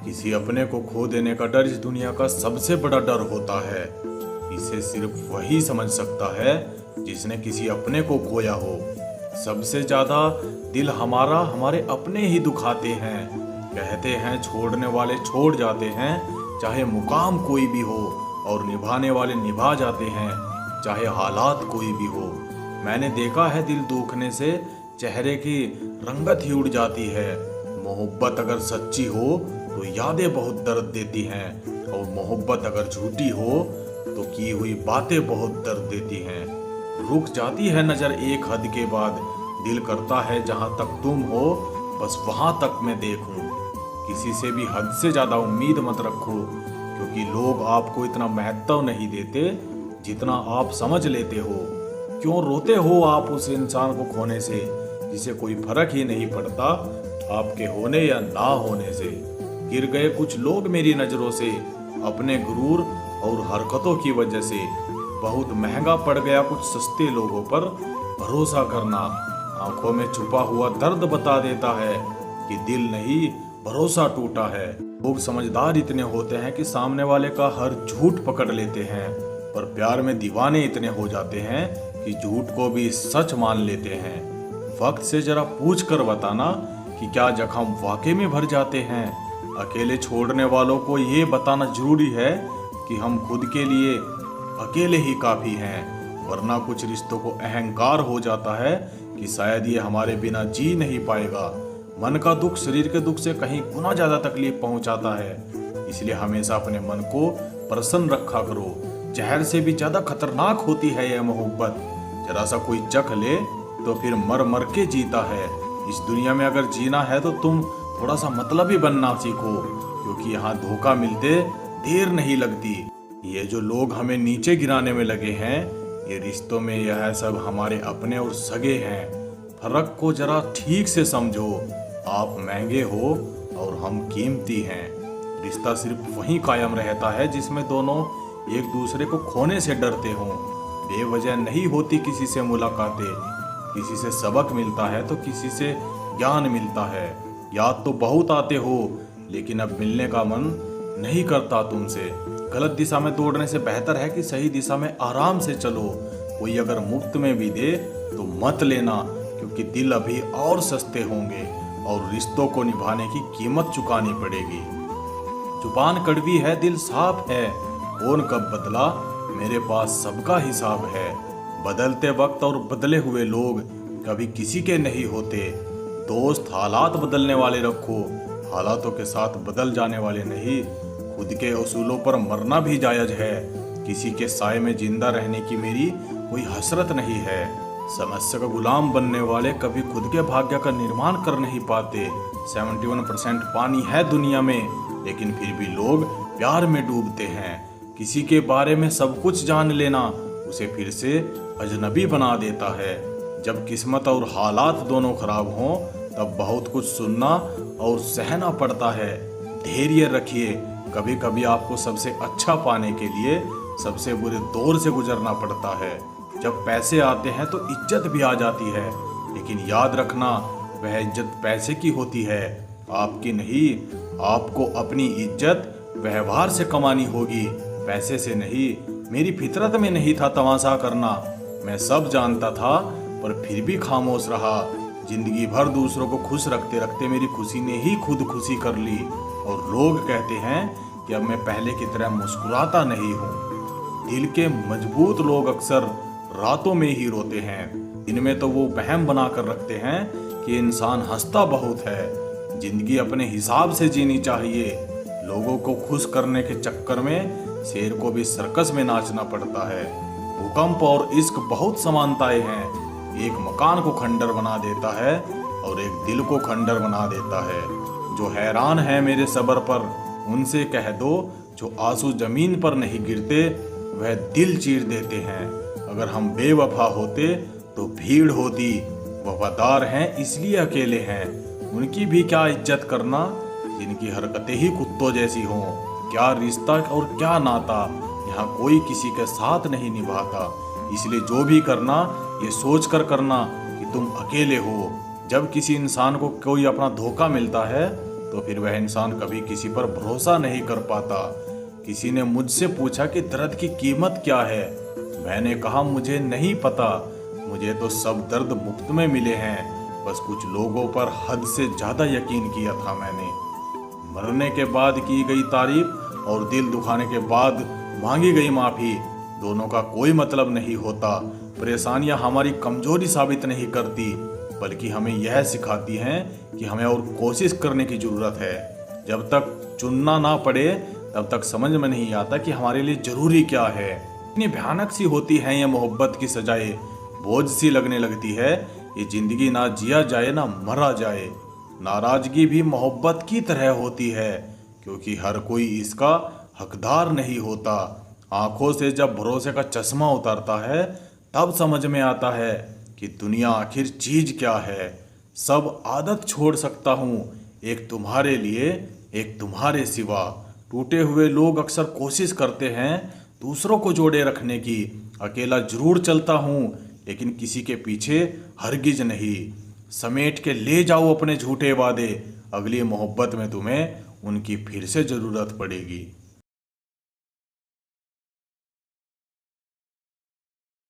किसी अपने को खो देने का डर इस दुनिया का सबसे बड़ा डर होता है। इसे सिर्फ वही समझ सकता है जिसने किसी अपने को खोया हो। सबसे ज्यादा दिल हमारा हमारे अपने ही दुखाते हैं। कहते हैं छोड़ने वाले छोड़ जाते हैं, चाहे मुकाम कोई भी हो, और निभाने वाले निभा जाते हैं, चाहे हालात कोई भी हो। मैंने देखा है दिल दुखने से चेहरे की रंगत ही उड़ जाती है। मोहब्बत अगर सच्ची हो तो यादें बहुत दर्द देती हैं, और मोहब्बत अगर झूठी हो तो की हुई बातें बहुत दर्द देती हैं। रुक जाती है नजर एक हद के बाद, दिल करता है जहां तक तुम हो बस वहां तक मैं देखूं। किसी से भी हद से ज्यादा उम्मीद मत रखो, क्योंकि लोग आपको इतना महत्व नहीं देते जितना आप समझ लेते हो। क्यों रोते हो आप उस इंसान को खोने से जिसे कोई फर्क ही नहीं पड़ता आपके होने या ना होने से। गिर गए कुछ लोग मेरी नजरों से अपने गुरूर और हरकतों की वजह से। बहुत महंगा पड़ गया कुछ सस्ते लोगों पर भरोसा करना। आंखों में छुपा हुआ दर्द बता देता है कि दिल नहीं भरोसा टूटा है। लोग समझदार इतने होते हैं कि सामने वाले का हर झूठ पकड़ लेते हैं, पर प्यार में दीवाने इतने हो जाते हैं कि झूठ को भी सच मान लेते हैं। वक्त से जरा पूछ कर बताना कि क्या जख्म वाकई में भर जाते हैं। अकेले छोड़ने वालों को ये बताना जरूरी है कि हम खुद के लिए अकेले ही काफी हैं, वरना कुछ रिश्तों को अहंकार हो जाता है कि शायद ये हमारे बिना जी नहीं पाएगा। मन का दुख शरीर के दुख से कहीं गुना ज्यादा तकलीफ पहुंचाता है, इसलिए हमेशा अपने मन को प्रसन्न रखा करो। जहर से भी ज्यादा खतरनाक होती है यह मोहब्बत। जरा सा कोई चख ले तो फिर मर मर के जीता है। इस दुनिया में अगर जीना है तो तुम थोड़ा सा मतलबी बनना सीखो, क्योंकि यहाँ धोखा मिलते देर नहीं लगती। ये जो लोग हमें नीचे गिराने में लगे हैं, ये रिश्तों में यह सब हमारे अपने और सगे हैं। फर्क को जरा ठीक से समझो। आप महंगे हो और हम कीमती हैं। रिश्ता सिर्फ वहीं कायम रहता है जिसमें दोनों एक दूसरे को खोने से डरते हों। बेवजह नहीं होती किसी से मुलाकातें। किसी से सबक मिलता है तो किसी से ज्ञान मिलता है। याद तो बहुत आते हो, लेकिन अब मिलने का मन नहीं करता तुमसे। गलत दिशा में दौड़ने से बेहतर है कि सही दिशा में आराम से चलो। कोई अगर मुफ्त में भी दे तो मत लेना, क्योंकि दिल अभी और सस्ते होंगे और रिश्तों को निभाने की कीमत चुकानी पड़ेगी। जुबान कड़वी है, दिल साफ है, कौन कब बदला मेरे पास सबका हिसाब है। बदलते वक्त और बदले हुए लोग कभी किसी के नहीं होते। दोस्त हालात बदलने वाले रखो, हालातों के साथ बदल जाने वाले नहीं। खुद के उसूलों पर मरना भी जायज है। किसी के साए में जिंदा रहने की मेरी कोई हसरत नहीं है। समस्या का गुलाम बनने वाले कभी खुद के भाग्य का निर्माण कर नहीं पाते। 71% पानी है दुनिया में, लेकिन फिर भी लोग प्यार में डूबते हैं। किसी के बारे में सब कुछ जान लेना उसे फिर से अजनबी बना देता है। जब किस्मत और हालात दोनों खराब हों तब बहुत कुछ सुनना और सहना पड़ता है। धैर्य रखिए, कभी कभी आपको सबसे अच्छा पाने के लिए सबसे बुरे दौर से गुजरना पड़ता है। जब पैसे आते हैं तो इज्जत भी आ जाती है, लेकिन याद रखना वह इज्जत पैसे की होती है, आपकी नहीं। आपको अपनी इज्जत व्यवहार से कमानी होगी, पैसे से नहीं। मेरी फितरत में नहीं था तमाशा करना, मैं सब जानता था, पर फिर भी खामोश रहा। जिंदगी भर दूसरों को खुश रखते रखते मेरी खुशी ने ही खुद खुशी कर ली। और लोग कहते हैं कि अब मैं पहले की तरह मुस्कुराता नहीं हूँ। दिल के मजबूत लोग अक्सर रातों में ही रोते हैं। इनमें तो वो वहम बना कर रखते हैं कि इंसान हंसता बहुत है। जिंदगी अपने हिसाब से जीनी चाहिए। लोगों को खुश करने के चक्कर में शेर को भी सर्कस में नाचना पड़ता है। भूकंप और इश्क बहुत समानताएं हैं। एक मकान को खंडर बना देता है और एक दिल को खंडर बना देता है। जो हैरान है मेरे सब्र पर उनसे कह दो, जो आंसू जमीन पर नहीं गिरते वह दिल चीर देते हैं। अगर हम बेवफा होते तो भीड़ होती। वफादार हैं इसलिए अकेले हैं। उनकी भी क्या इज्जत करना जिनकी हरकतें ही कुत्तों जैसी हों। क्या रिश्ता और क्या नाता, यहाँ कोई किसी के साथ नहीं निभाता। इसलिए जो भी करना ये सोच कर करना कि तुम अकेले हो। जब किसी इंसान को कोई अपना धोखा मिलता है तो फिर वह इंसान कभी किसी पर भरोसा नहीं कर पाता। किसी ने मुझसे पूछा कि दर्द की कीमत क्या है। मैंने कहा मुझे नहीं पता, मुझे तो सब दर्द मुफ्त में मिले हैं। बस कुछ लोगों पर हद से ज्यादा यकीन किया था मैंने। मरने के बाद की गई तारीफ और दिल दुखाने के बाद मांगी गई माफी, दोनों का कोई मतलब नहीं होता। परेशानियां हमारी कमजोरी साबित नहीं करती, बल्कि हमें यह सिखाती हैं कि हमें और कोशिश करने की जरूरत है। जब तक चुनना ना पड़े तब तक समझ में नहीं आता कि हमारे लिए जरूरी क्या है। इतनी भयानक सी होती है ये मोहब्बत की सजाएं, बोझ सी लगने लगती है। ये जिंदगी ना जिया जाए ना मरा जाए। नाराजगी भी मोहब्बत की तरह होती है, क्योंकि हर कोई इसका हकदार नहीं होता। आंखों से जब भरोसे का चश्मा उतारता है तब समझ में आता है कि दुनिया आखिर चीज क्या है। सब आदत छोड़ सकता हूँ, एक तुम्हारे लिए, एक तुम्हारे सिवा। टूटे हुए लोग अक्सर कोशिश करते हैं दूसरों को जोड़े रखने की। अकेला जरूर चलता हूँ, लेकिन किसी के पीछे हरगिज नहीं। समेट के ले जाओ अपने झूठे वादे, अगली मोहब्बत में तुम्हें उनकी फिर से जरूरत पड़ेगी।